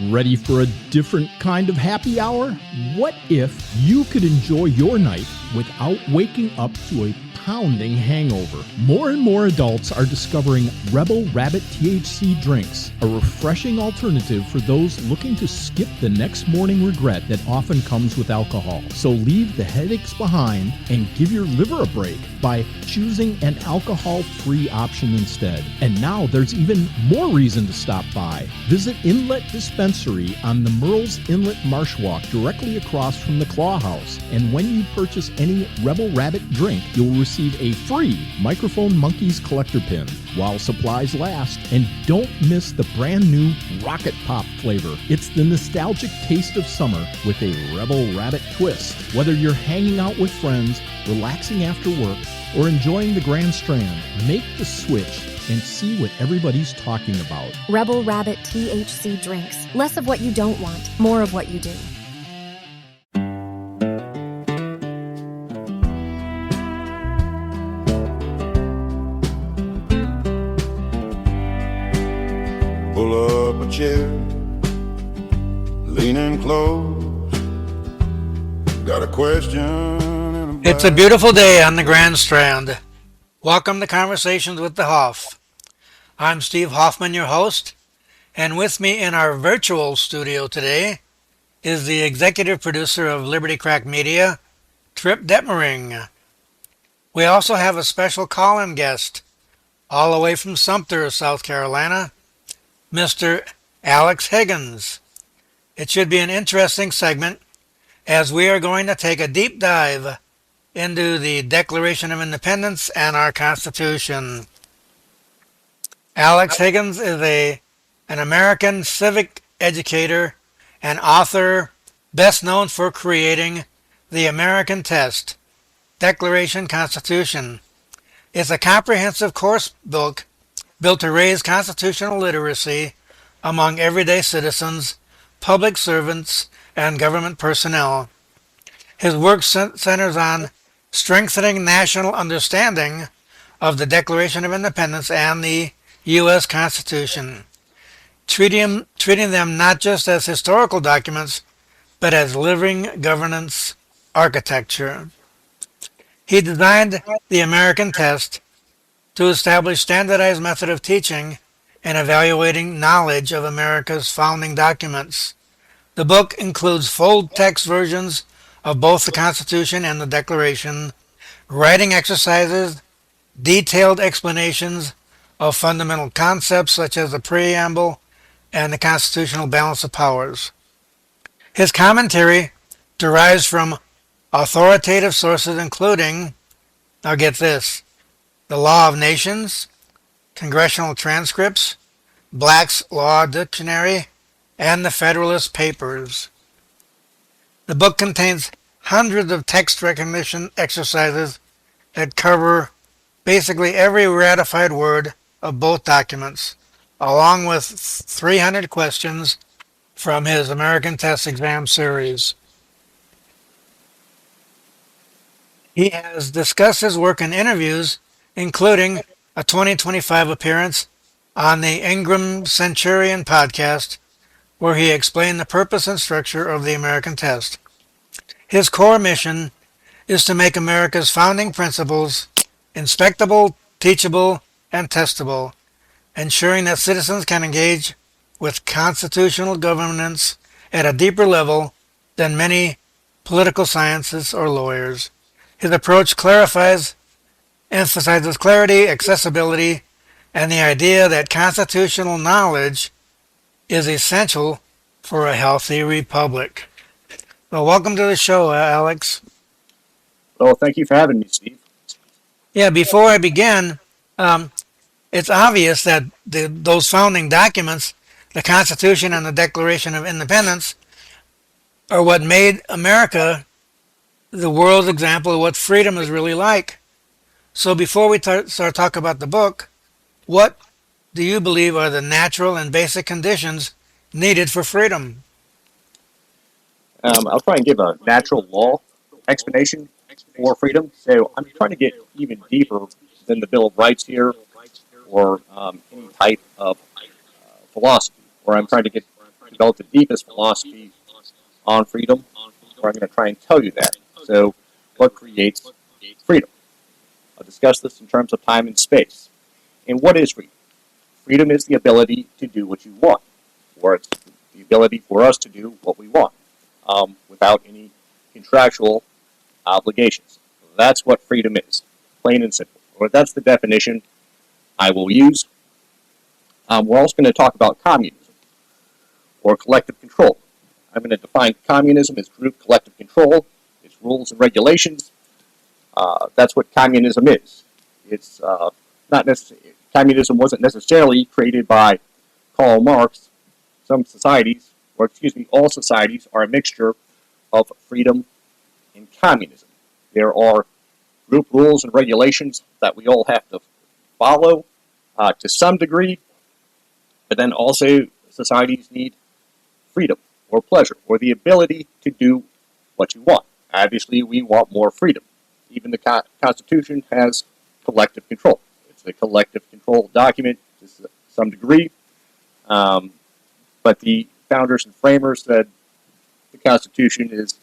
Ready for a different kind of happy hour? What if you could enjoy your night without waking up to a pounding hangover? More and more adults are discovering Rebel Rabbit THC drinks, a refreshing alternative for those looking to skip the next morning regret that often comes with alcohol. So leave the headaches behind and give your liver a break by choosing an alcohol-free option instead. And now there's even more reason to stop by. Visit Inlet Dispensary on the Murrell's Inlet Marsh Walk directly across from the Claw House. And when you purchase any Rebel Rabbit drink, you'll receive a free Microphone Monkeys collector pin while supplies last. And don't miss the brand new Rocket Pop flavor. It's the nostalgic taste of summer with a Rebel Rabbit twist. Whether you're hanging out with friends, relaxing after work, or enjoying the Grand Strand, make the switch and see what everybody's talking about. Rebel Rabbit THC drinks. Less of what you don't want, more of what you do. Pull up a chair, leaning close. Got a question. It's a beautiful day on the Grand Strand. Welcome to Conversations with the Hoff. I'm Steve Hoffman, your host, and with me in our virtual studio today is the executive producer of Liberty Crack Media, Trip Detmering. We also have a special call-in guest, all the way from Sumter, South Carolina, Mr. Alex Higgins. It should be an interesting segment, as we are going to take a deep dive into the Declaration of Independence and our Constitution. Alex Higgins is an American civic educator and author, best known for creating The American Test, Declaration Constitution. It's a comprehensive course book built to raise constitutional literacy among everyday citizens, public servants, and government personnel. His work centers on strengthening national understanding of the Declaration of Independence and the U.S. Constitution, treating them not just as historical documents, but as living governance architecture. He designed the American Test to establish standardized method of teaching and evaluating knowledge of America's founding documents. The book includes full text versions of both the Constitution and the Declaration, writing exercises, detailed explanations of fundamental concepts such as the preamble and the constitutional balance of powers. His commentary derives from authoritative sources including, now get this, the Law of Nations, congressional transcripts, Black's Law Dictionary, and the Federalist Papers. The book contains hundreds of text recognition exercises that cover basically every ratified word of both documents, along with 300 questions from his American Test exam series. He has discussed his work in interviews, including a 2025 appearance on the Ingram Centurion podcast, where he explained the purpose and structure of the American Test. His core mission is to make America's founding principles inspectable, teachable, and testable, ensuring that citizens can engage with constitutional governance at a deeper level than many political scientists or lawyers. His approach emphasizes clarity, accessibility, and the idea that constitutional knowledge is essential for a healthy republic. Well, welcome to the show, Alex. Well, thank you for having me, Steve. Yeah, before I begin, it's obvious that those founding documents, the Constitution and the Declaration of Independence, are what made America the world's example of what freedom is really like. So before we start talking about the book, what do you believe are the natural and basic conditions needed for freedom? I'll try and give a natural law explanation for freedom. So I'm trying to get even deeper than the Bill of Rights here or any type of philosophy, where I'm trying to get to developed the deepest philosophy on freedom, or I'm going to try and tell you that. So, what creates freedom? I'll discuss this in terms of time and space. And what is freedom? Freedom is the ability to do what you want, or it's the ability for us to do what we want without any contractual obligations. That's what freedom is, plain and simple. Or that's the definition I will use. We're also going to talk about communism, or collective control. I'm going to define communism as group collective control, its rules and regulations. That's what communism is. It's not necessarily, communism wasn't necessarily created by Karl Marx. Some societies, or excuse me, all societies are a mixture of freedom and communism. There are group rules and regulations that we all have to follow to some degree, but then also societies need freedom or pleasure or the ability to do what you want. Obviously, we want more freedom. Even the Constitution has collective control. It's a collective control document to some degree, but the founders and framers said the Constitution is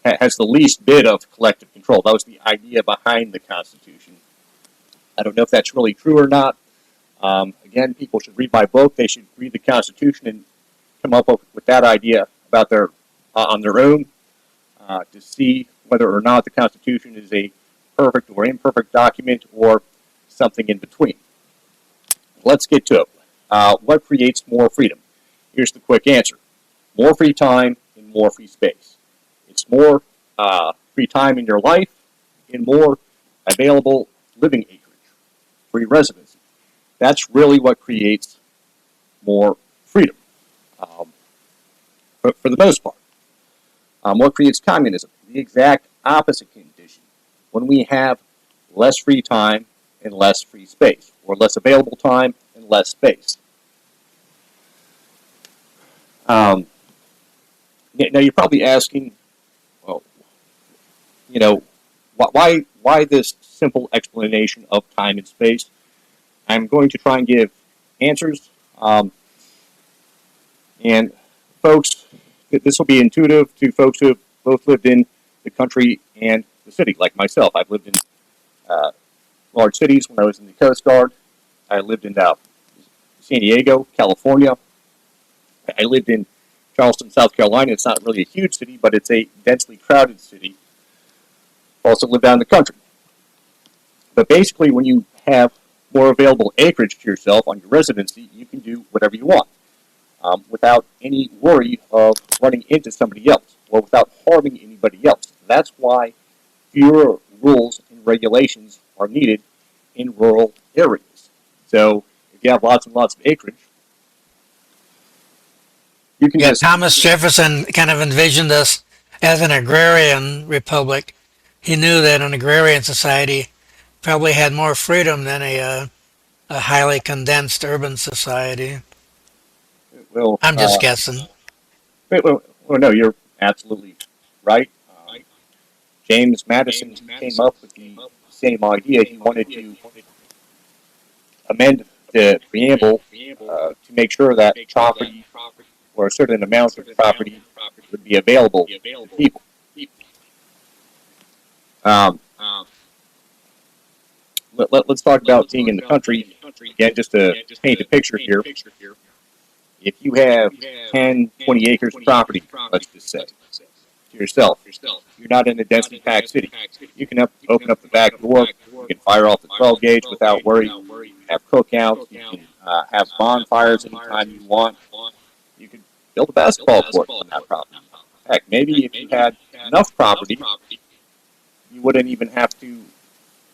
has the least bit of collective control. That was the idea behind the Constitution. I don't know if that's really true or not. Again, people should read my book. They should read the Constitution and come up with that idea about on their own to see whether or not the Constitution is a perfect or imperfect document or something in between. Let's get to it. What creates more freedom? Here's the quick answer. More free time and more free space. It's more free time in your life and more available living acreage, free residency. That's really what creates more freedom, for the most part. What creates communism? The exact opposite condition. When we have less free time and less free space, or less available time and less space. Now you're probably asking, well, why this simple explanation of time and space? I'm going to try and give answers, and folks, this will be intuitive to folks who have both lived in the country and the city, like myself. I've lived in large cities when I was in the Coast Guard. I lived in San Diego, California. I lived in Charleston, South Carolina. It's not really a huge city, but it's a densely crowded city. Also lived down in the country. But basically, when you have more available acreage to yourself on your residency, you can do whatever you want without any worry of running into somebody else or without harming anybody else. That's why fewer rules and regulations are needed in rural areas. So if you have lots and lots of acreage, you can just... Thomas Jefferson kind of envisioned us as an agrarian republic. He knew that an agrarian society probably had more freedom than a highly condensed urban society. Well, I'm just guessing. Well, no, you're absolutely right. James Madison came up with the same idea. He wanted to amend the preamble to make sure that property, or a certain amount of property, would be available to people. Let's talk about being in the country. Again, just to paint a picture here. If you have 10, 20 acres of property, let's just say, to yourself, you're not in a densely packed city. You can open up the back door, you can fire off the 12 gauge without worry, you can have cookouts, you can have bonfires anytime you want. You can build a basketball court on that property. Heck, maybe if you had enough property, you wouldn't even have to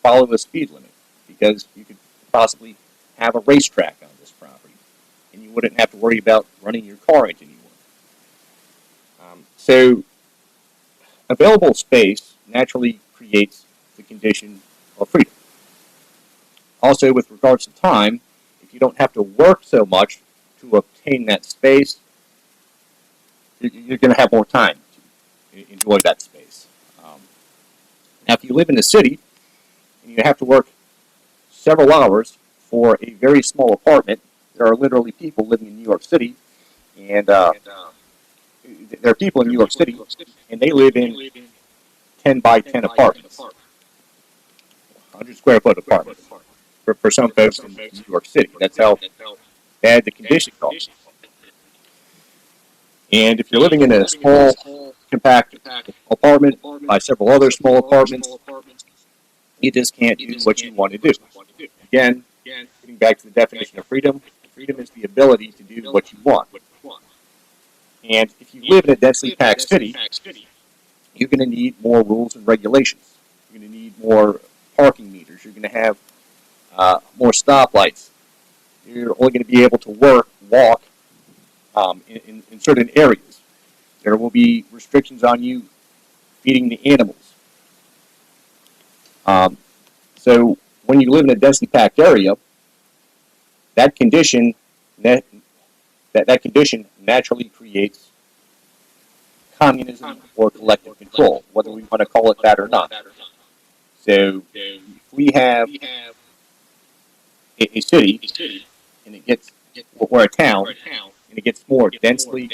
follow the speed limit, because you could possibly have a racetrack on this property, and you wouldn't have to worry about running your car into anyone. So, available space naturally creates the condition of freedom. Also, with regards to time, if you don't have to work so much to obtain that space, you're going to have more time to enjoy that space. Now, if you live in a city and you have to work several hours for a very small apartment, There are literally people living in New York City, and there are people in New York City, and they live in 10 by 10 apartments, 100 square foot apartments for some folks in New York City. That's how bad the conditions are. And if you're living in a small, compact apartment by several other small apartments, you just can't do what you want to do. Again, getting back to the definition of freedom, freedom is the ability to do what you want. And if you live in a densely packed city, you're going to need more rules and regulations. You're going to need more parking meters. You're going to have more stoplights. You're only going to be able to walk in certain areas. There will be restrictions on you feeding the animals. So when you live in a densely packed area, that condition condition naturally creates communism or collective control, whether we want to call it that or not. So if we have a city and it gets, or a town, and it gets more densely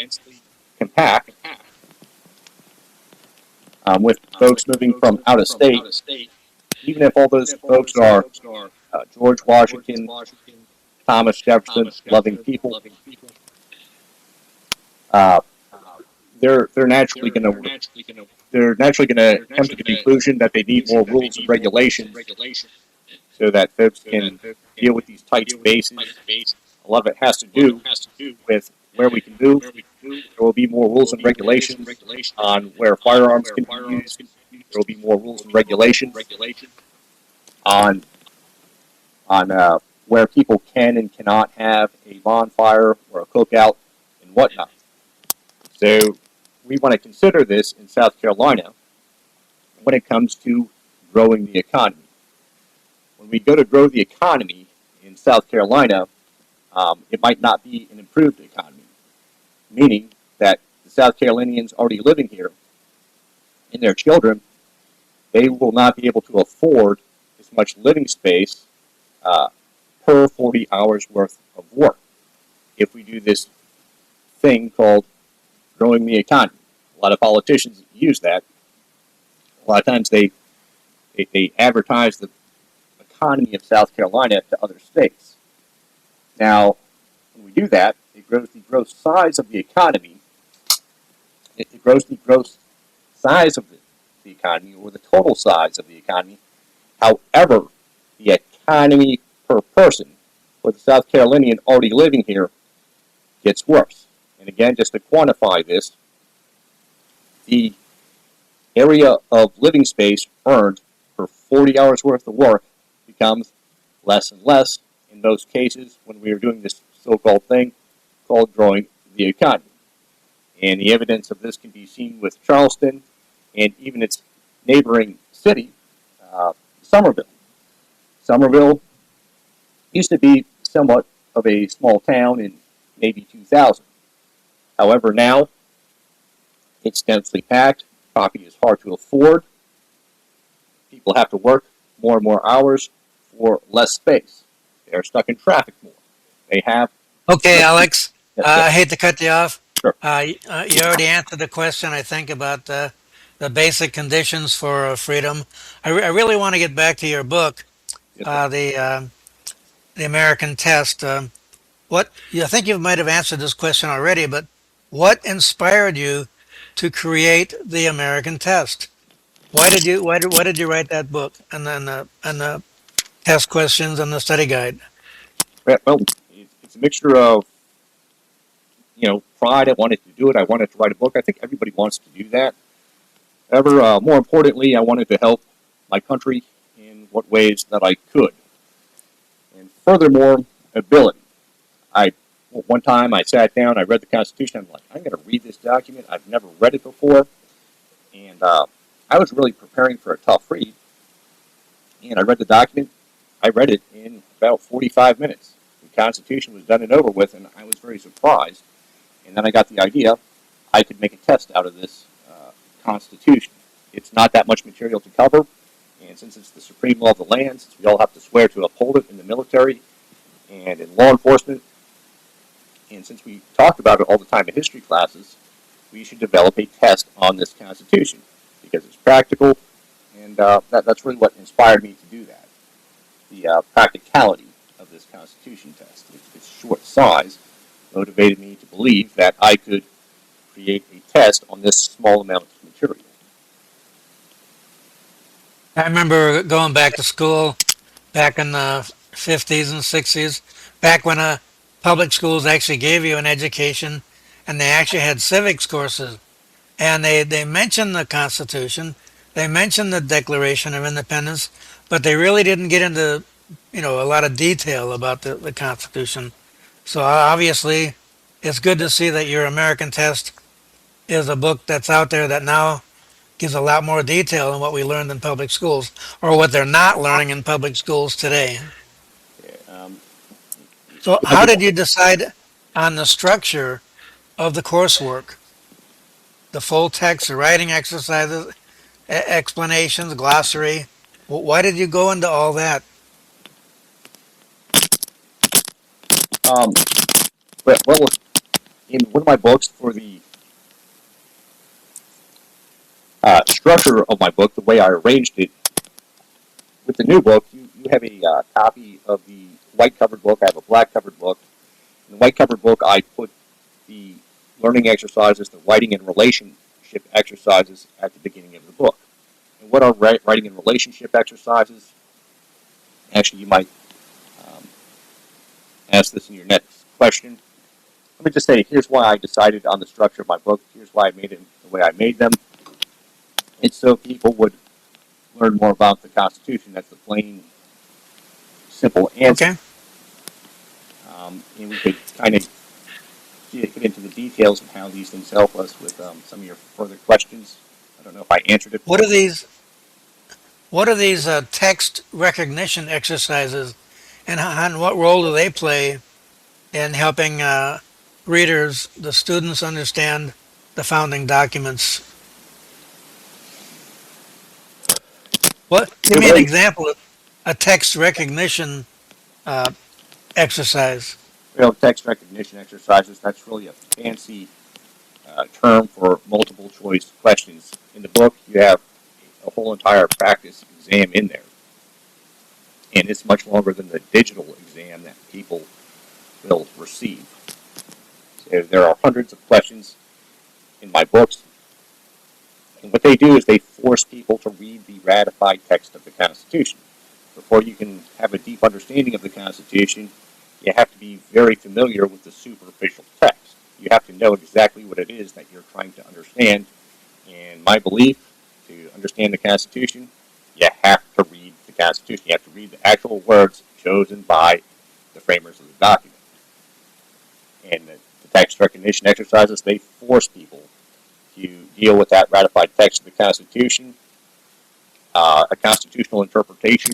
compact, with folks moving from out of state, even if all those folks are George Washington, Thomas Jefferson loving people, they're naturally going to come to the conclusion that they need more rules and regulations so that folks can deal with these tight spaces. A lot of it has to do with where we can move. There will be more rules and regulations on where firearms can be used. There will be more rules and regulations on where people can and cannot have a bonfire or a cookout and whatnot. So we want to consider this in South Carolina when it comes to growing the economy. When we go to grow the economy in South Carolina, it might not be an improved economy, meaning that the South Carolinians already living here and their children, they will not be able to afford as much living space per 40 hours worth of work if we do this thing called growing the economy. A lot of politicians use that. A lot of times they advertise the economy of South Carolina to other states. Now, when we do that, it grows the gross size of the economy. It grows the gross size of the economy, or the total size of the economy. However, the economy per person for the South Carolinian already living here gets worse. And again, just to quantify this, the area of living space earned for 40 hours worth of work becomes less and less in most cases when we are doing this so-called thing called growing the economy. And the evidence of this can be seen with Charleston and even its neighboring city, Somerville. Somerville used to be somewhat of a small town in maybe 2000. However, now it's densely packed, property is hard to afford, people have to work more and more hours for less space. They're stuck in traffic more. They have... Okay, Alex, I hate to cut you off. Sure. You already answered the question, I think, about the basic conditions for freedom. I really want to get back to your book, the American Test. I think you might have answered this question already, but what inspired you to create the American Test? Why did you write that book and then the test questions and the study guide? Well, it's a mixture of, pride. I wanted to do it. I wanted to write a book. I think everybody wants to do that. However, more importantly, I wanted to help my country in what ways that I could. And furthermore, ability. One time I sat down, I read the Constitution. I'm like, I'm going to read this document. I've never read it before. And I was really preparing for a tough read. And I read the document. I read it in about 45 minutes. The Constitution was done and over with, and I was very surprised. And then I got the idea I could make a test out of this Constitution. It's not that much material to cover, and since it's the supreme law of the land, since we all have to swear to uphold it in the military and in law enforcement, And since we talk about it all the time in history classes, we should develop a test on this Constitution because it's practical, and that's really what inspired me to do that. The practicality of this Constitution test, its short size, motivated me to believe that I could create a test on this small amount of material. I remember going back to school back in the 50s and 60s, back when public schools actually gave you an education and they actually had civics courses. And they mentioned the Constitution, they mentioned the Declaration of Independence, but they really didn't get into, a lot of detail about the Constitution. So obviously, it's good to see that your American Test is a book that's out there that now gives a lot more detail than what we learned in public schools, or what they're not learning in public schools today. Um, So I how think did you decide on the structure of the coursework? The full text, the writing exercises, explanations, glossary. Why did you go into all that? um, well, in one of my books for the structure of my book, the way I arranged it, with the new book, you have a copy of the white covered book. I have a black covered book. In the white covered book, I put the learning exercises, the writing and relationship exercises at the beginning of the book. And what are writing and relationship exercises? Actually, you might um, ask this in your next question. Let me just say, here's why I decided on the structure of my book. Here's why I made it the way I made them. It's so people would learn more about the Constitution. That's the plain, simple answer. Okay. And we could kind of get into the details of how these things help us with some of your further questions. I don't know if I answered it. What are these? What are these text recognition exercises, and what role do they play in helping readers, the students, understand the founding documents? What? Give me an example of a text recognition uh, exercise. Well, text recognition exercises, that's really a fancy term for multiple choice questions. In the book, you have a whole entire practice exam in there. And it's much longer than the digital exam that people will receive. So there are hundreds of questions in my books. And what they do is they force people to read the ratified text of the Constitution. Before you can have a deep understanding of the Constitution, you have to be very familiar with the superficial text. You have to know exactly what it is that you're trying to understand. And my belief, to understand the Constitution, you have to read the Constitution. You have to read the actual words chosen by the framers of the document. And the text recognition exercises, they force people to deal with that ratified text of the Constitution. A constitutional interpretation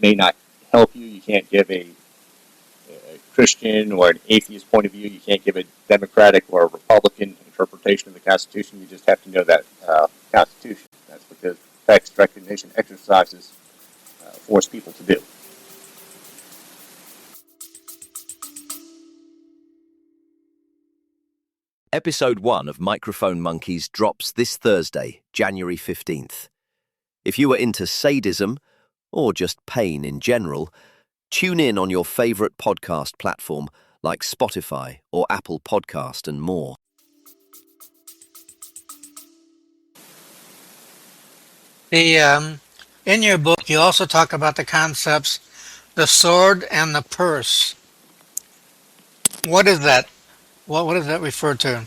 may not help you. You can't give a Christian or an atheist point of view. You can't give a Democratic or a Republican interpretation of the Constitution. You just have to know that Constitution. That's what the text recognition exercises force people to do. Episode 1 of Microphone Monkeys drops this Thursday, January 15th. If you are into sadism, or just pain in general, tune in on your favourite podcast platform like Spotify or Apple Podcast and more. In your book, you also talk about the concepts, the sword and the purse. What is that? What does that refer to?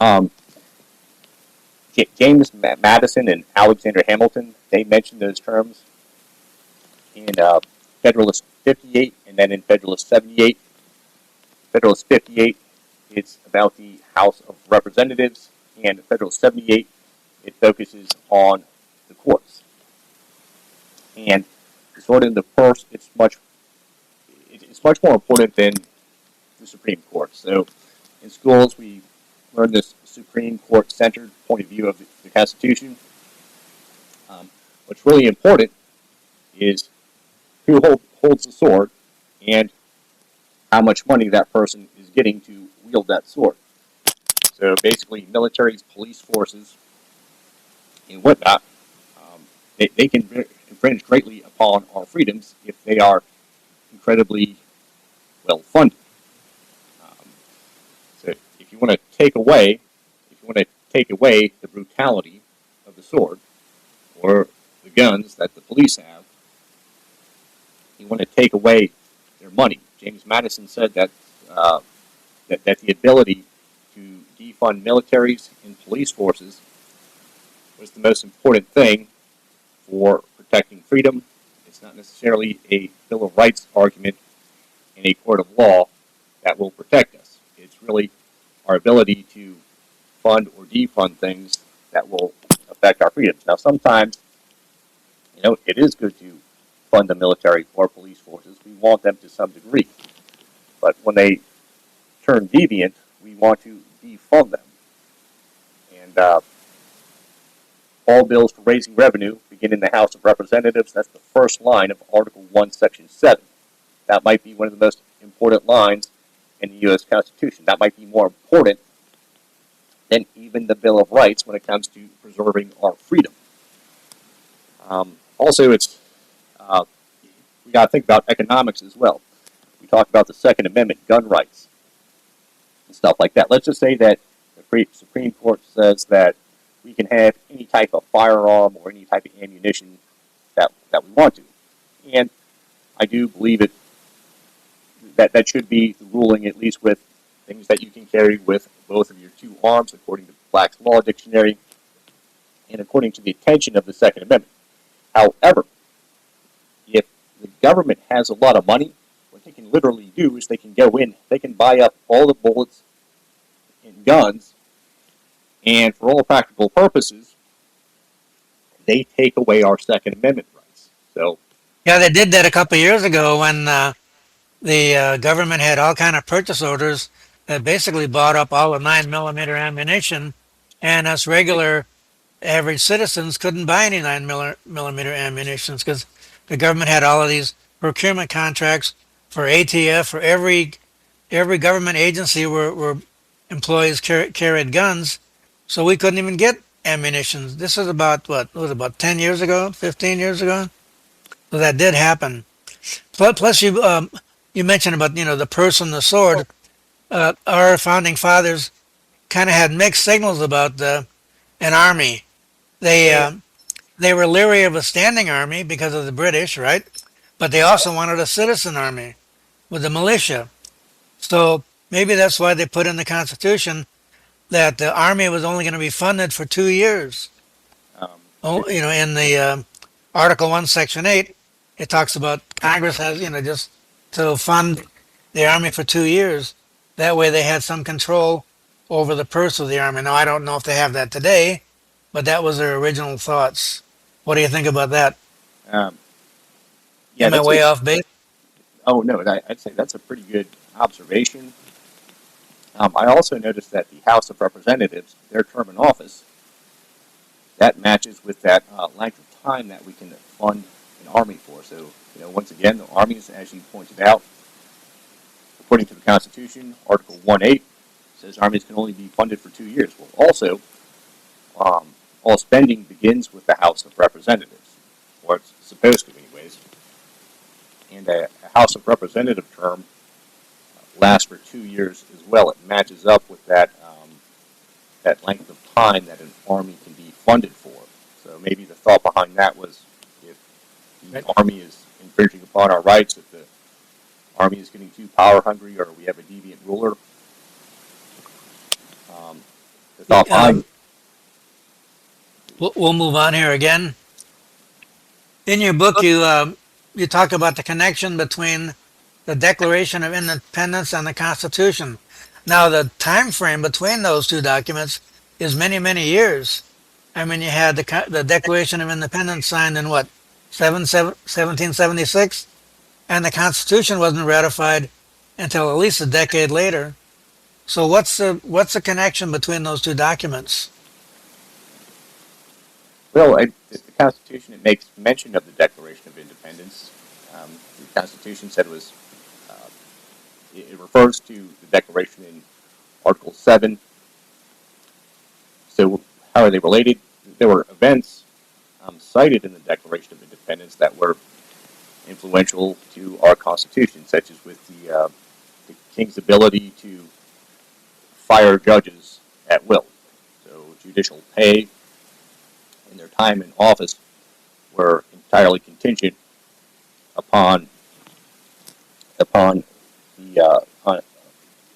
Um, James Madison and Alexander Hamilton, they mentioned those terms in Federalist 58 and then in Federalist 78. Federalist 58, it's about the House of Representatives, and Federalist 78, it focuses on the courts. And sort of in the purse, it's much more important than the Supreme Court. So in schools, we learn this Supreme Court-centered point of view of the Constitution. What's really important is who holds the sword and how much money that person is getting to wield that sword. So basically, militaries, police forces, and whatnot, they can infringe greatly upon our freedoms if they are incredibly well funded. Um, so if you want to take away, the brutality of the sword or the guns that the police have, you want to take away their money. James Madison said that that the ability to defund militaries and police forces was the most important thing for protecting freedom. It's not necessarily a Bill of Rights argument in a court of law that will protect us. It's really our ability to fund or defund things that will affect our freedoms. Now, sometimes, it is good to fund the military or police forces. We want them to some degree. But when they turn deviant, we want to defund them. And all bills for raising revenue begin in the House of Representatives. That's the first line of Article 1, Section 7. That might be one of the most important lines in the U.S. Constitution. That might be more important than even the Bill of Rights when it comes to preserving our freedom. Also, we got to think about economics as well. We talk about the Second Amendment, gun rights, and stuff like that. Let's just say that the Supreme Court says that we can have any type of firearm or any type of ammunition that we want to. And I do believe that should be the ruling, at least with things that you can carry with both of your two arms, according to Black's Law Dictionary, and according to the intention of the Second Amendment. However, if the government has a lot of money, what they can literally do is they can go in, they can buy up all the bullets and guns, and for all practical purposes, they take away our Second Amendment rights. So, Yeah, they did that a couple of years ago when the government had all kind of purchase orders that basically bought up all the 9mm ammunition, and us regular average citizens couldn't buy any 9mm ammunition because the government had all of these procurement contracts for ATF, for every government agency where employees carried guns, so we couldn't even get ammunition. This is about, what was it, about 10 years ago, 15 years ago? So that did happen. Plus you mentioned about, the purse and the sword. Our founding fathers kind of had mixed signals about an army. They were leery of a standing army because of the British, right? But they also wanted a citizen army with the militia. So maybe that's why they put in the Constitution that the army was only going to be funded for 2 years. In the Article 1, Section 8, it talks about Congress has, just to fund the army for 2 years. That way they had some control over the purse of the army. Now, I don't know if they have that today, but that was their original thoughts. What do you think about that? Yeah, Am I way off base? Oh, no, I'd say that's a pretty good observation. I also noticed that the House of Representatives, their term in office, that matches with that length of time that we can fund an army for. So, once again, the armies, as you pointed out, according to the Constitution, Article 1.8 says armies can only be funded for 2 years. Well, also, all spending begins with the House of Representatives, or it's supposed to, anyways. And a House of Representative term lasts for 2 years as well. It matches up with that length of time that an army can be funded for. So maybe the thought behind that was if the army is infringing upon our rights, if the army is getting too power hungry, or we have a deviant ruler. The thought behind. We'll move on here again. In your book, you talk about the connection between the Declaration of Independence and the Constitution. Now, the time frame between those two documents is many, many years. I mean, you had the Declaration of Independence signed in what, 1776? And the Constitution wasn't ratified until at least a decade later. So what's the connection between those two documents? Well, the Constitution, it makes mention of the Declaration of Independence. The Constitution said it was It refers to the Declaration in Article 7. So how are they related? There were events cited in the Declaration of Independence that were influential to our Constitution, such as with the King's ability to fire judges at will. So judicial pay and their time in office were entirely contingent upon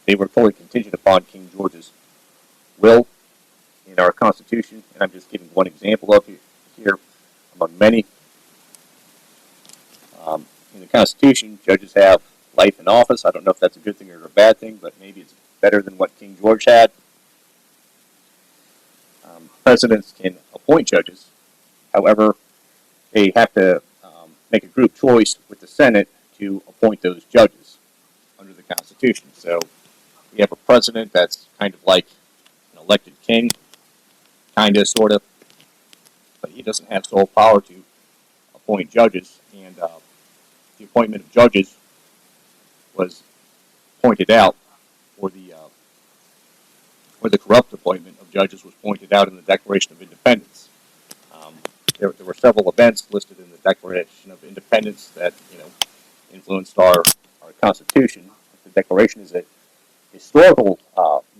they were fully contingent upon King George's will in our Constitution, and I'm just giving one example of it here among many. In the Constitution, judges have life in office. I don't know if that's a good thing or a bad thing, but maybe it's better than what King George had. Presidents can appoint judges. However, they have to make a group choice with the Senate to appoint those judges under the Constitution. So we have a president that's kind of like an elected king, kind of, sort of, but he doesn't have sole power to appoint judges. And the appointment of judges was pointed out, or the corrupt appointment of judges was pointed out in the Declaration of Independence. There were several events listed in the Declaration of Independence that influenced our Constitution. The Declaration is a historical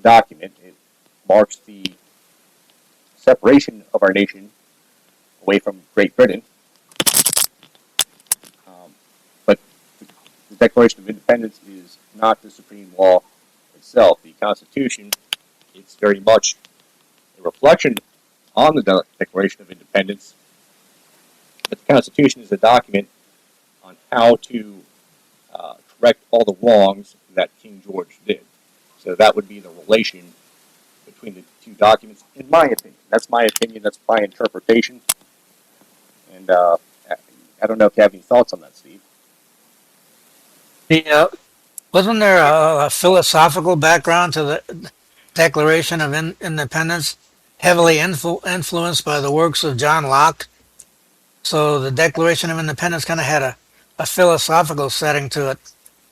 document. It marks the separation of our nation away from Great Britain. But the Declaration of Independence is not the supreme law itself. The Constitution, it's very much a reflection on the Declaration of Independence. But the Constitution is a document on how to correct all the wrongs that King George did. So that would be the relation between the two documents, in my opinion. That's my opinion. That's my interpretation. And I don't know if you have any thoughts on that, Steve. Wasn't there a philosophical background to the Declaration of Independence, heavily influenced by the works of John Locke? So the Declaration of Independence kind of had a philosophical setting to it,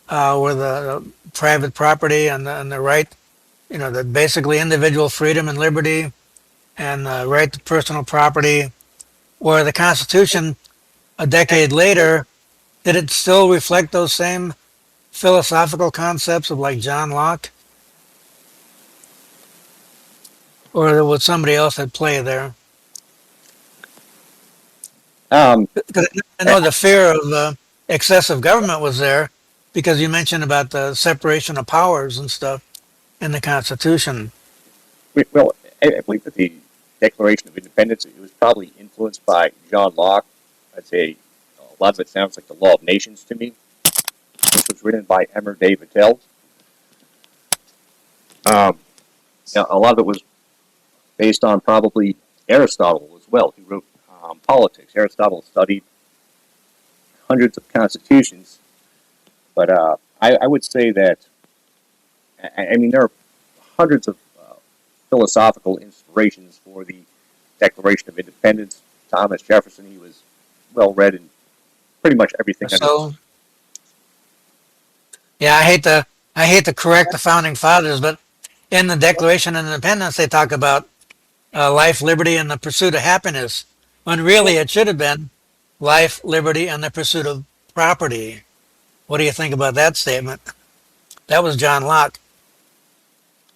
where the private property and the right, the basically individual freedom and liberty and the right to personal property, where the Constitution, a decade later, did it still reflect those same philosophical concepts of like John Locke? Or was somebody else at play there? Because I know the fear of excessive government was there, because you mentioned about the separation of powers and stuff in the Constitution. Well, I believe that the Declaration of Independence, it was probably influenced by John Locke. I'd say a lot of it sounds like the Law of Nations to me, which was written by Emmer de Vattel. A lot of it was based on probably Aristotle as well, who wrote politics. Aristotle studied hundreds of constitutions, but I would say that, I mean, there are hundreds of philosophical inspirations for the Declaration of Independence. Thomas Jefferson, he was well read in pretty much everything. So, yeah, I hate to correct the founding fathers, but in the Declaration of Independence, they talk about life, liberty, and the pursuit of happiness, when really it should have been life, liberty, and the pursuit of property. What do you think about that statement? That was John Locke.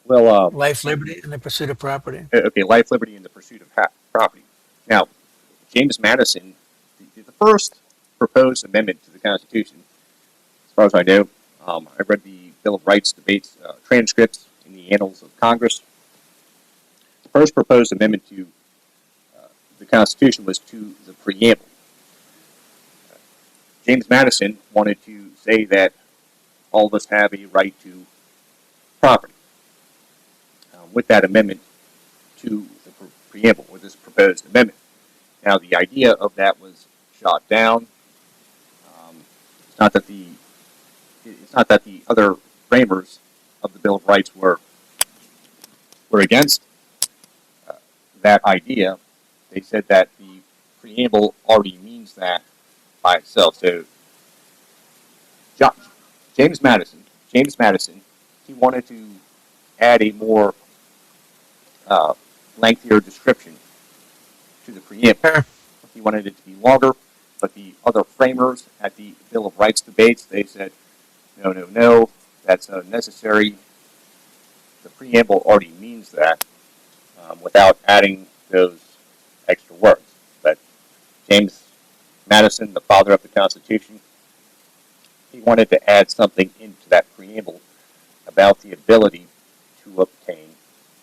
Well, life, liberty, and the pursuit of property. Okay, life, liberty, and the pursuit of property. Now, James Madison, the first proposed amendment to the Constitution, as far as I know, I read the Bill of Rights debates transcripts in the Annals of Congress. The first proposed amendment to the Constitution was to the preamble. James Madison wanted to say that all of us have a right to property. With that amendment to the preamble, or this proposed amendment. Now, the idea of that was shot down. It's not that the other framers of the Bill of Rights were against that idea. They said that the preamble already means that by itself. So, James Madison James Madison, he wanted to add a more lengthier description to the preamble. Sure. He wanted it to be longer, but the other framers at the Bill of Rights debates, they said, no, no, no, that's unnecessary. The preamble already means that without adding those extra words. But James Madison, the father of the Constitution, he wanted to add something into that preamble about the ability to obtain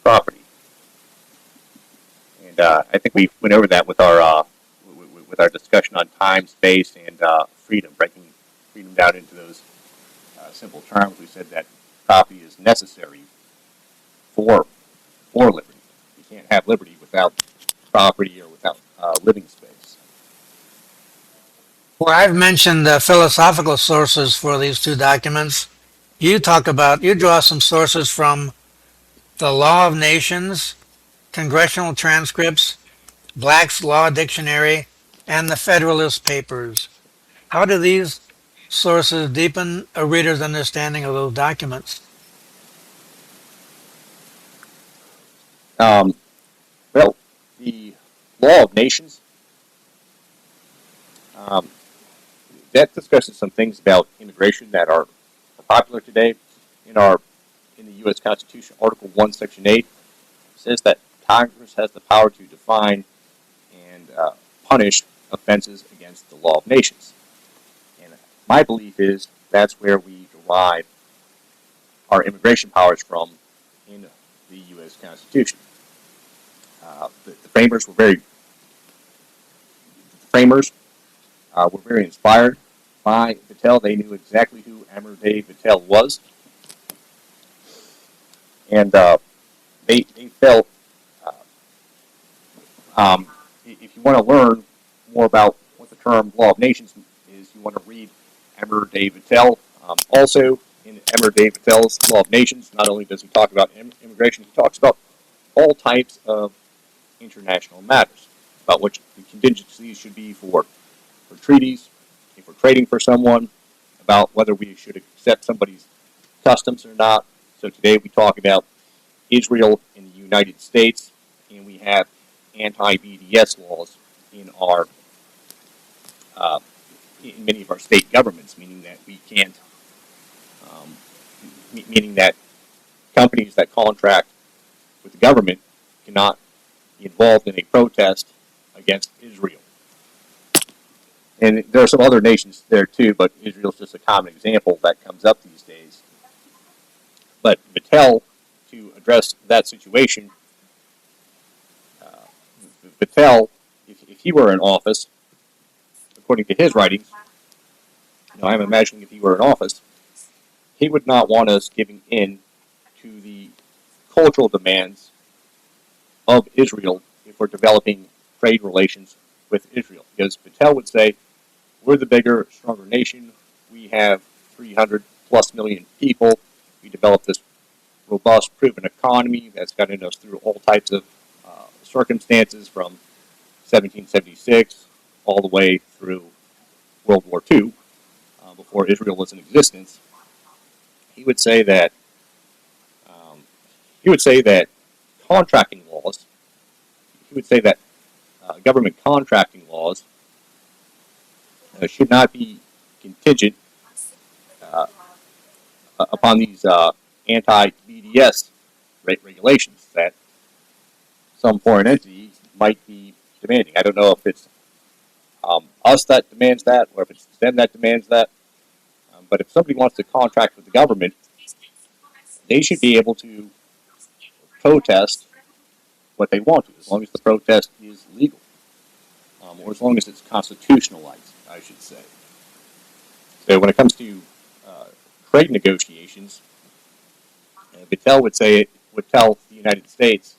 property. And I think we went over that with our discussion on time, space, and freedom, breaking freedom down into those simple terms. We said that property is necessary for liberty. You can't have liberty without property or without living space. Well, I've mentioned the philosophical sources for these two documents. You draw some sources from the Law of Nations, congressional transcripts, Black's Law Dictionary, and the Federalist Papers. How do these sources deepen a reader's understanding of those documents? Well, the Law of Nations, that discusses some things about immigration that are popular today. In the U.S. Constitution, Article 1, Section 8 says that Congress has the power to define and punish offenses against the law of nations. And my belief is that's where we derive our immigration powers from in the U.S. Constitution. The framers were very inspired by Vattel. They knew exactly who Alexander Vattel was, and they felt if you want to learn more about what the term law of nations is, you want to read Alexander Vattel. Also, in Alexander Vattel's Law of Nations, not only does he talk about immigration, he talks about all types of international matters, about what the contingencies should be for treaties, if we're trading for someone, about whether we should accept somebody's customs or not. So today we talk about Israel in the United States, and we have anti-BDS laws in in many of our state governments, meaning that we can't, meaning that companies that contract with the government cannot be involved in a protest against Israel. And there are some other nations there too, but Israel's just a common example that comes up these days. But Vattel, to address that situation, Vattel, if he were in office, according to his writings, I'm imagining if he were in office, he would not want us giving in to the cultural demands of Israel if we're developing trade relations with Israel. Because Vattel would say, we're the bigger, stronger nation. We have 300 plus million people. We developed this robust, proven economy that's gotten us through all types of circumstances from 1776 all the way through World War II, before Israel was in existence. He would say that contracting laws. He would say that government contracting laws should not be contingent upon these anti-BDS regulations that some foreign entity might be demanding. I don't know if it's us that demands that or if it's them that demands that. But if somebody wants to contract with the government, they should be able to protest what they want to, as long as the protest is legal, or as long as it's constitutionalized, I should say. So when it comes to trade negotiations, Vattel would tell the United States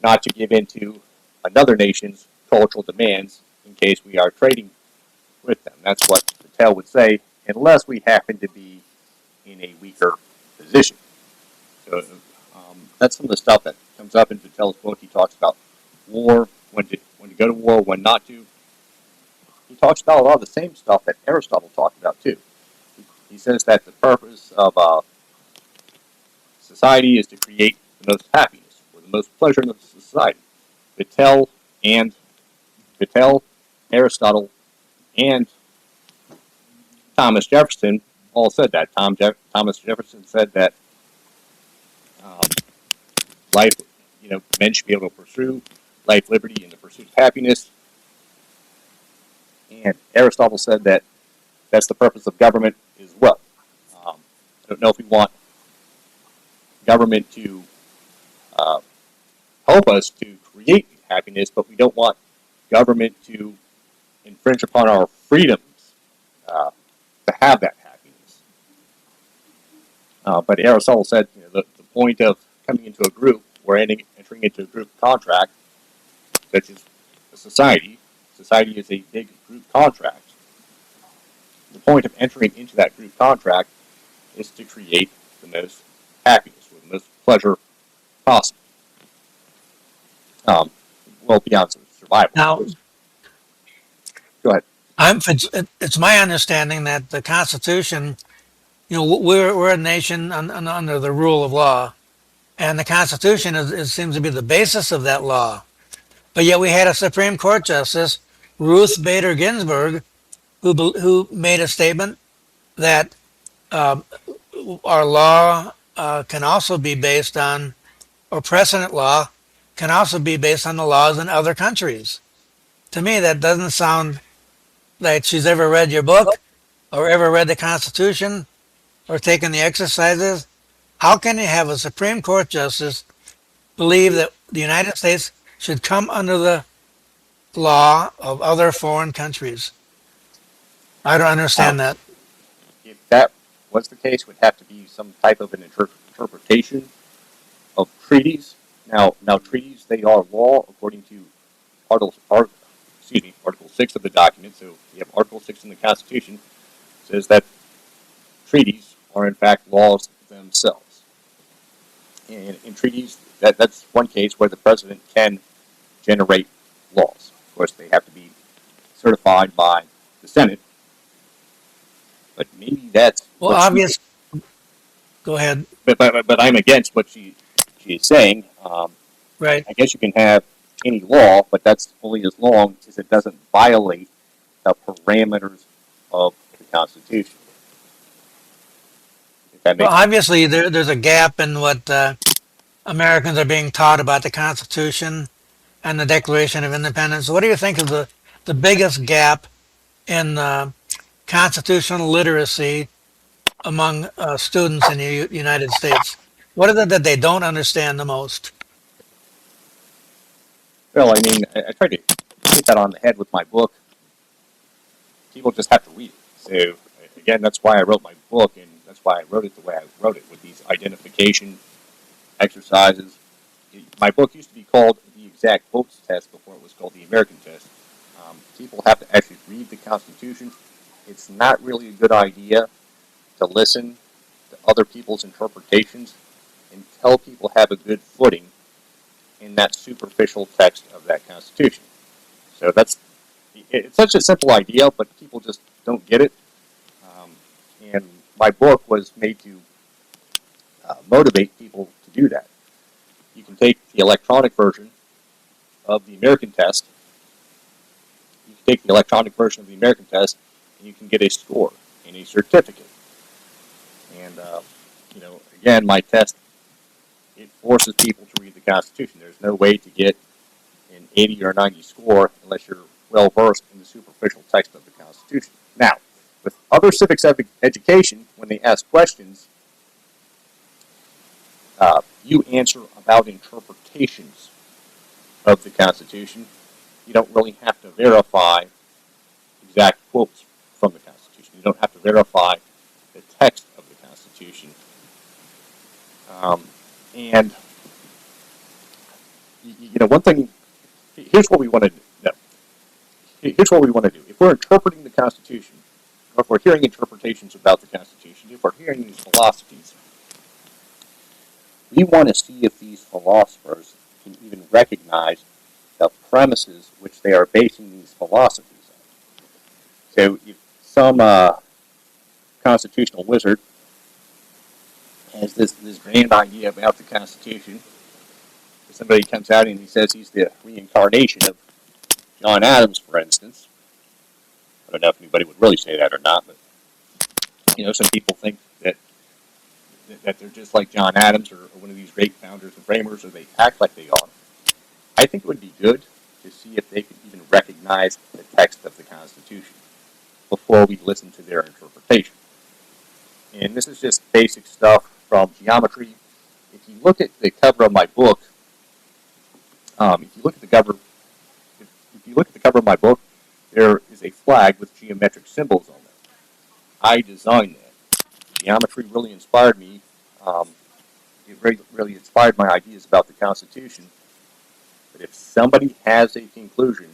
not to give in to another nation's cultural demands in case we are trading with them. That's what Vattel would say, unless we happen to be in a weaker position. So that's some of the stuff that comes up in Vattel's book. He talks about war, when to go to war, when not to. He talks about a lot of the same stuff that Aristotle talked about too. He says that the purpose of society is to create the most happiness or the most pleasure in the society. Vattel and Vattel, Aristotle, and Thomas Jefferson all said that. Thomas Jefferson said that um, life, men should be able to pursue life, liberty, and the pursuit of happiness. And Aristotle said that that's the purpose of government as well. I don't know if we want government to help us to create happiness, but we don't want government to infringe upon our freedoms to have that happiness. But Aristotle said the point of coming into a group or entering into a group contract, such as a society is a big group contract. The point of entering into that group contract is to create the most happiness or the most pleasure possible. Well, beyond survival. Now, Go ahead. it's my understanding that the Constitution, we're a nation under the rule of law, and the Constitution seems to be the basis of that law. But yet we had a Supreme Court Justice, Ruth Bader Ginsburg, who made a statement that our law can also be based on, or precedent law can also be based on the laws in other countries. To me, that doesn't sound like she's ever read your book or ever read the Constitution or taken the exercises. How can you have a Supreme Court Justice believe that the United States should come under the law of other foreign countries? I don't understand that. If that was the case, it would have to be some type of an interpretation of treaties. Now, treaties, they are law according to Article 6 of the document. So you have Article 6 in the Constitution says that treaties are in fact laws themselves. And in treaties, that's one case where the president can generate laws. Of course, they have to be certified by the Senate. But maybe that's Well, obvious. Go ahead. But I'm against what she is saying. Right. I guess you can have any law, but that's only as long as it doesn't violate the parameters of the Constitution. If that makes Well, obviously, there's a gap in what Americans are being taught about the Constitution and the Declaration of Independence. What do you think of the biggest gap in constitutional literacy among students in the United States? What is it that they don't understand the most? Well, I mean, I tried to hit that on the head with my book. People just have to read it. So, again, that's why I wrote my book, and that's why I wrote it the way I wrote it, with these identification exercises. My book used to be called The Exact Votes Test before it was called The American Test. People have to actually read the Constitution. It's not really a good idea to listen to other people's interpretations until people have a good footing in that superficial text of that Constitution. So it's such a simple idea, but people just don't get it. And my book was made to motivate people to do that. You can take the electronic version of the American test. You can take the electronic version of the American test, and you can get a score and a certificate. And again, my test, it forces people to read the Constitution. There's no way to get an 80 or 90 score unless you're well versed in the superficial text of the Constitution. Now, with other civics education, when they ask questions, you answer about interpretations of the Constitution. You don't really have to verify exact quotes from the Constitution. You don't have to verify the text of the Constitution. And one thing. Here's what we want to do. No. Here's what we want to do. If we're interpreting the Constitution, or if we're hearing interpretations about the Constitution, if we're hearing these philosophies, we want to see if these philosophers can even recognize the premises which they are basing these philosophies on. So if some constitutional wizard has this grand idea about the Constitution. Somebody comes out and he says he's the reincarnation of John Adams, for instance. I don't know if anybody would really say that or not, but some people think that they're just like John Adams or one of these great founders and framers, or they act like they are. I think it would be good to see if they could even recognize the text of the Constitution before we listen to their interpretation. And this is just basic stuff from geometry. If you look at the cover of my book, if you look at the cover of my book, there is a flag with geometric symbols on it. I designed that. Geometry really inspired me. It really inspired my ideas about the Constitution. But if somebody has a conclusion,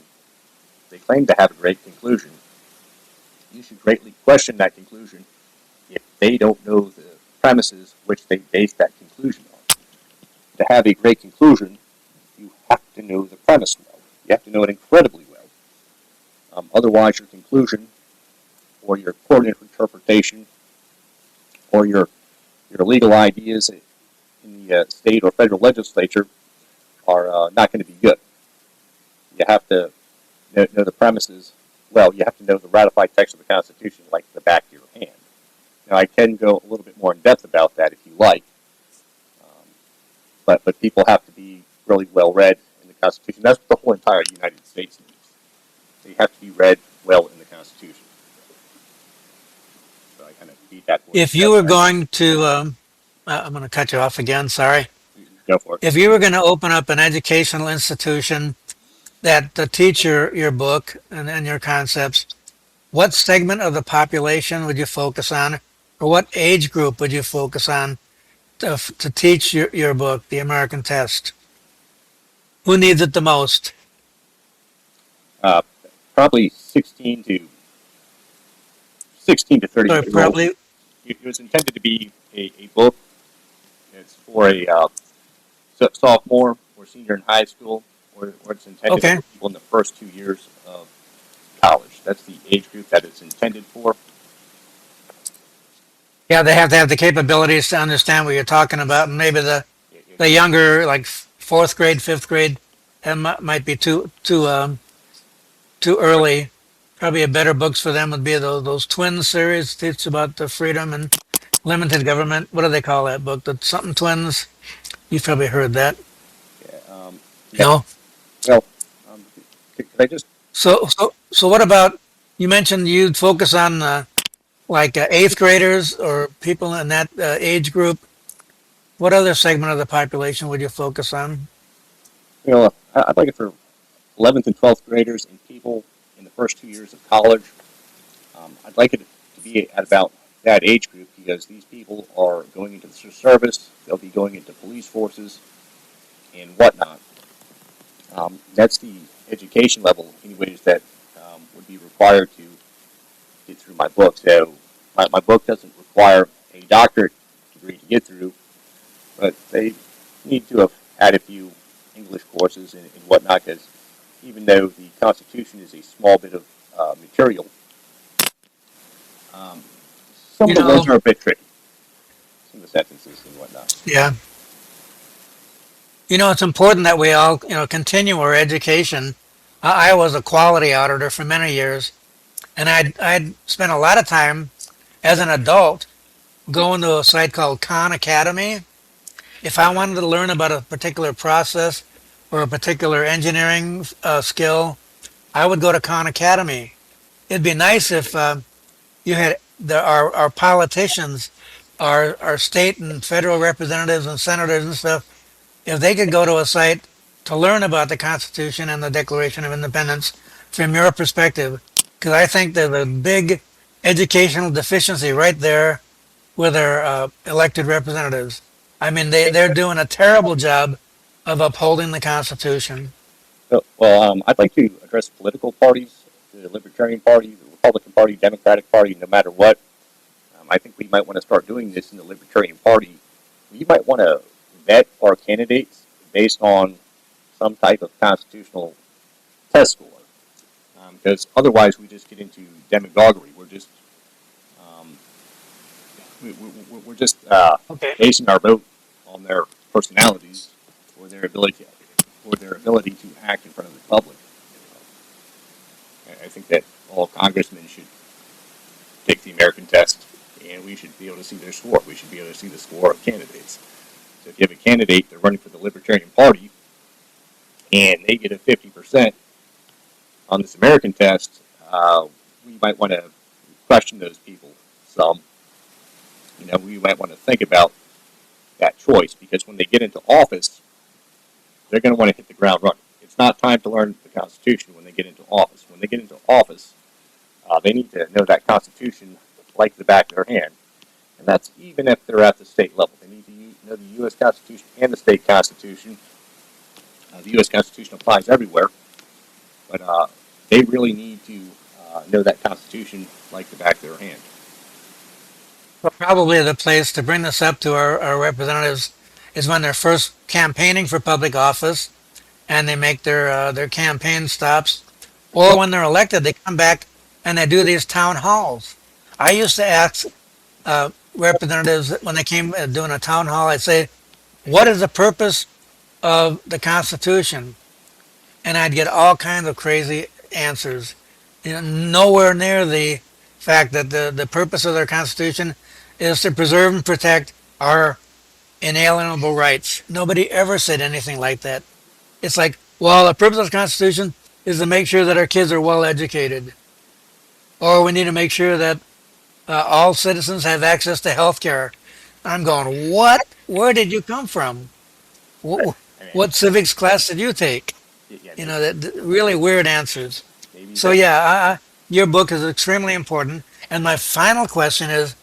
they claim to have a great conclusion, you should greatly question that conclusion if they don't know the premises which they base that conclusion on. To have a great conclusion, you have to know the premise well. You have to know it incredibly well. Otherwise, your conclusion or your court interpretation or your legal ideas in the state or federal legislature are not going to be good. You have to know the premises well. You have to know the ratified text of the Constitution like the back of your hand. Now, I can go a little bit more in depth about that if you like, but people have to be really well read in the Constitution. That's what the whole entire United States needs. They have to be read well in the Constitution. So I kind of beat that. If you were going to, I'm going to cut you off again, sorry. Go for it. If you were going to open up an educational institution that teach your book and your concepts, what segment of the population would you focus on, or what age group would you focus on to teach your book, The American Test? Who needs it the most? Probably 16 to 30 years Probably. old. It was intended to be a book. It's for a sophomore or senior in high school, or it's intended for people in the first 2 years of college. That's the age group that it's intended for. Yeah, they have to have the capabilities to understand what you're talking about, and maybe the younger, like fourth grade, fifth grade, that might be too early. Probably a better books for them would be those Twin series, teach about the freedom and limited government. What do they call that book? The something Twins. You've probably heard that. Yeah. No. Well, could I just? So what about? You mentioned you'd focus on eighth graders or people in that age group. What other segment of the population would you focus on? I'd like it for 11th and 12th graders and people in the first 2 years of college. I'd like it to be at about that age group because these people are going into the service. They'll be going into police forces and whatnot. That's the education level, anyways, that would be required to get through my book. So my book doesn't require a doctorate degree to get through, but they need to have had a few English courses and whatnot, because even though the Constitution is a small bit of material, some of the words are a bit tricky. Some of the sentences and whatnot. Yeah. It's important that we all, continue our education. I was a quality auditor for many years, and I'd spent a lot of time as an adult going to a site called Khan Academy. If I wanted to learn about a particular process or a particular engineering skill, I would go to Khan Academy. It'd be nice if you had our politicians, our state and federal representatives and senators and stuff, if they could go to a site to learn about the Constitution and the Declaration of Independence from your perspective, because I think there's a big educational deficiency right there with our elected representatives. I mean, they're doing a terrible job of upholding the Constitution. Well, I'd like to address political parties, the Libertarian Party, the Republican Party, Democratic Party, no matter what. I think we might want to start doing this in the Libertarian Party. We might want to vet our candidates based on some type of constitutional test score. Because otherwise we just get into demagoguery. We're just we're just Okay. basing our vote on their personalities or their ability to act in front of the public. I think that all congressmen should take the American test, and we should be able to see their score. We should be able to see the score of candidates. So if you have a candidate, they're running for the Libertarian Party, and they get a 50% on this American test, we might want to question those people some. We might want to think about that choice, because when they get into office, they're going to want to hit the ground running. It's not time to learn the Constitution when they get into office. When they get into office, they need to know that Constitution like the back of their hand. And that's even if they're at the state level. They need to know the U.S. Constitution and the state Constitution. The U.S. Constitution applies everywhere, but they really need to know that Constitution like the back of their hand. Well, probably the place to bring this up to our representatives is when they're first campaigning for public office and they make their campaign stops, or when they're elected, they come back and they do these town halls. I used to ask representatives when they came doing a town hall, I'd say, "What is the purpose of the Constitution?" And I'd get all kinds of crazy answers. Nowhere near the fact that the purpose of their Constitution is to preserve and protect our inalienable rights. Nobody ever said anything like that. It's like, well, the purpose of the Constitution is to make sure that our kids are well educated, or we need to make sure that all citizens have access to health care. I'm going, what? Where did you come from? Right. What civics class did you take? Yeah, That really weird answers. maybe So yeah, your book is extremely important. And my final question is,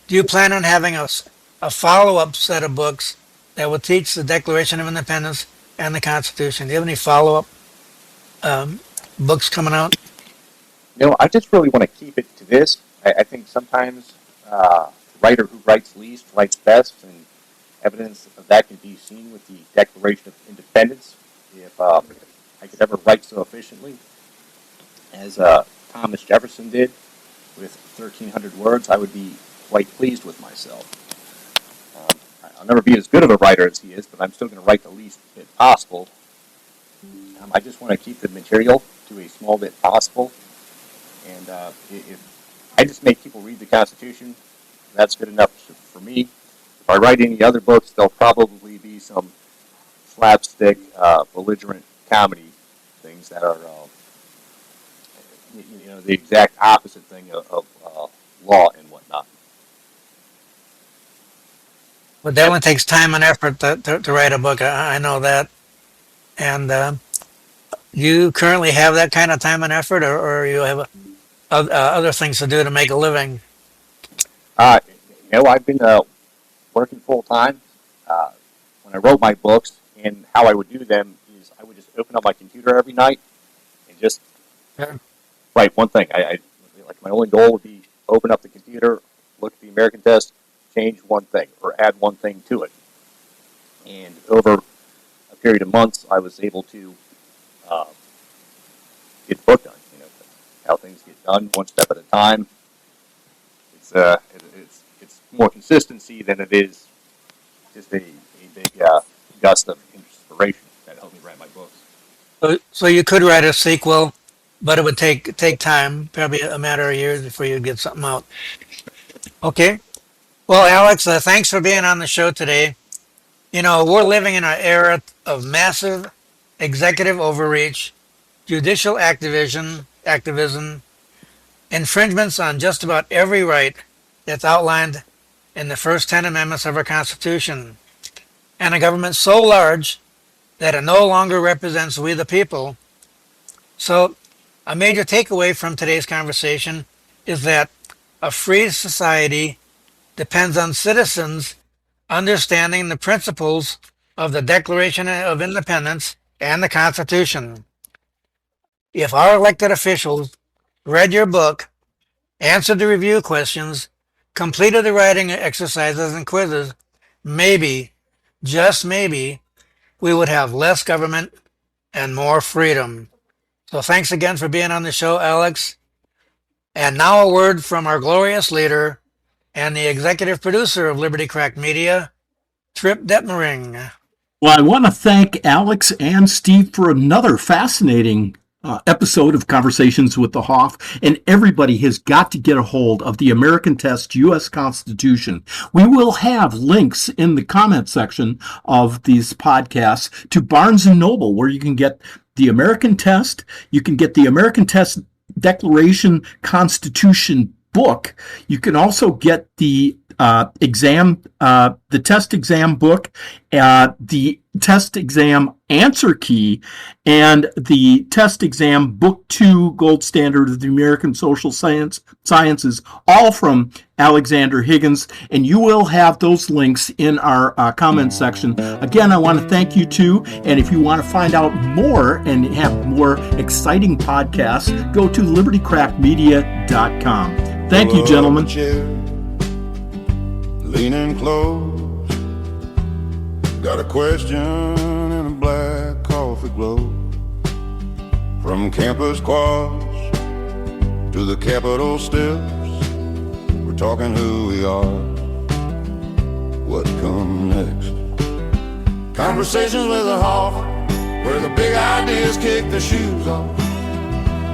do you plan on having a follow-up set of books that will teach the Declaration of Independence and the Constitution? Do you have any follow-up books coming out? I just really want to keep it to this. I think sometimes the writer who writes least writes best, and evidence of that can be seen with the Declaration of Independence. If I could ever write so efficiently as Thomas Jefferson did with 1,300 words, I would be quite pleased with myself. I'll never be as good of a writer as he is, but I'm still going to write the least bit possible. I just want to keep the material to a small bit possible, and if I just make people read the Constitution, that's good enough for me. If I write any other books, they'll probably be some slapstick, belligerent comedy things that are, the exact opposite thing of law and whatnot. But that one takes time and effort to write a book. I know that. And you currently have that kind of time and effort, or you have other things to do to make a living? I've been working full time. When I wrote my books, and how I would do them is I would just open up my computer every night and just write one thing. I like my only goal would be open up the computer, look at the American test, change one thing or add one thing to it. And over a period of months, I was able to get the book done. How things get done, one step at a time. It's more consistency than it is just a big gust of inspiration that helped me write my books. So you could write a sequel, but it would take time, probably a matter of years before you get something out. Okay. Well, Alex, thanks for being on the show today. We're living in an era of massive executive overreach, judicial activism, infringements on just about every right that's outlined in the first 10 amendments of our Constitution, and a government so large that it no longer represents we the people. So, a major takeaway from today's conversation is that a free society depends on citizens understanding the principles of the Declaration of Independence and the Constitution. If our elected officials read your book, answered the review questions, completed the writing exercises and quizzes, maybe, just maybe, we would have less government and more freedom. So thanks again for being on the show, Alex. And now a word from our glorious leader, and the executive producer of Liberty Crack Media, Trip Detmering. Well, I want to thank Alex and Steve for another fascinating episode of Conversations with the Hoff, and everybody has got to get a hold of the American Test U.S. Constitution. We will have links in the comment section of these podcasts to Barnes & Noble, where you can get the American Test, you can get the American Test Declaration Constitution book. You can also get the the test exam book, the test exam answer key, and the test exam book 2 gold standard of the American social sciences, all from Alexander Higgins. And you will have those links in our comment section. Again, I want to thank you too. And if you want to find out more and have more exciting podcasts, go to libertycrackmedia.com. Thank you, gentlemen. Leaning close, got a question in a black coffee glow. From campus quads to the Capitol steps, we're talking who we are, what come next. Conversations with a Hoff, where the big ideas kick the shoes off.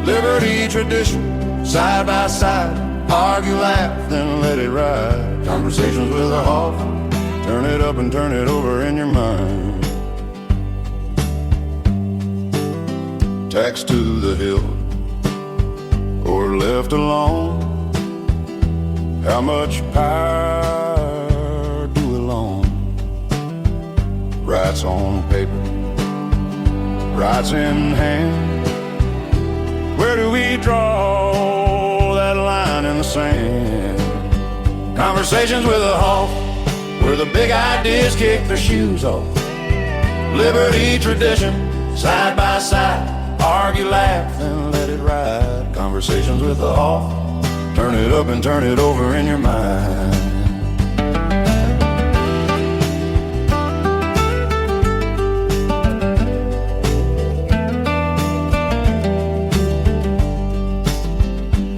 Liberty tradition, side by side, argue, laugh, then let it ride. Conversations with a Hoff, turn it up and turn it over in your mind. Tax to the hill, or left alone. How much power do we loan? Rights on paper, rights in hand. Where do we draw that line in the sand? Conversations with a Hoff, where the big ideas kick their shoes off. Liberty tradition, side by side, argue, laugh, and let it ride. Conversations with a Hoff, turn it up and turn it over in your mind.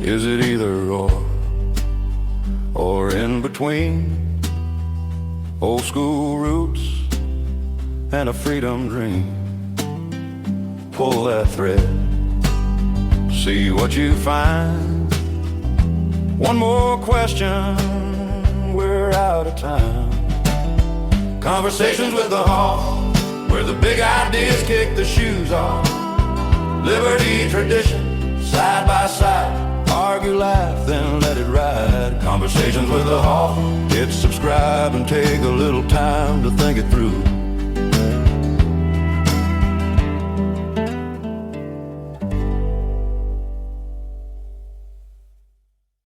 Is it either or in between? Old school roots and a freedom dream. Pull that thread, see what you find. One more question, we're out of time. Conversations with the Hoff, where the big ideas kick the shoes off. Liberty tradition, side by side, argue, laugh, then let it ride. Conversations with the Hoff, hit subscribe and take a little time to think it through.